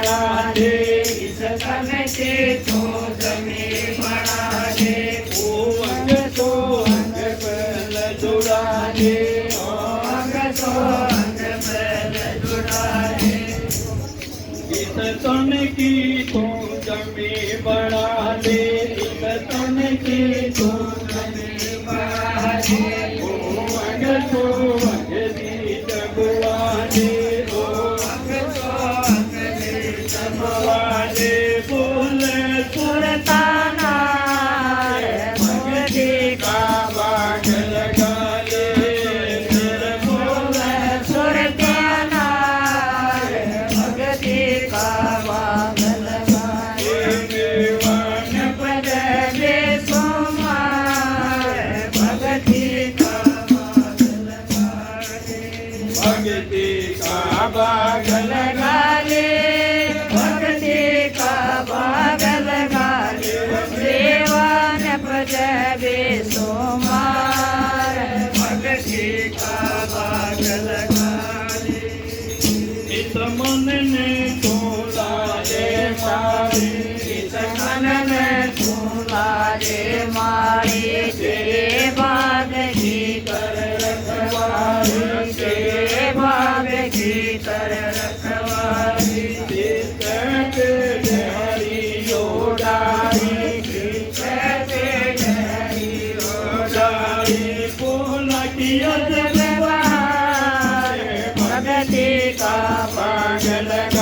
बड़ा दे, इस तन के तो जमी बड़ा दे। ओ अंग तो अंग बल जुड़ा दे, ओ अंग तो अंग बल जुड़ा दे। इस तन की तो जमी बड़ा दे, इस तन की तो जमी बड़ा दे। ओ अंग तो अंग बीज बुआ दे, ओ अंग तो अंग बीज बुआ दे। बोल सुरताना भक्ति का बाग लगा ले, बोल सुरताना भक्ति का बाग लगा ले। वन पद दे सोमार भक्ति का बाग लगा ले, भक्ति का बाग लगा ले, भक्ति का बाग लगा ले। देवान पद दे सोमार भक्ति का बाग लगा ले। इस मन ने तोला रे मारी, इस मन ने तोला रे मारी। तेरे बाग की कर रखवारी, तेरे बाग की कर रखवारी। कहते हरी ओडारी, कहते हरी ओडारी। बोला कि अजब बहार भक्ति का बाग लगा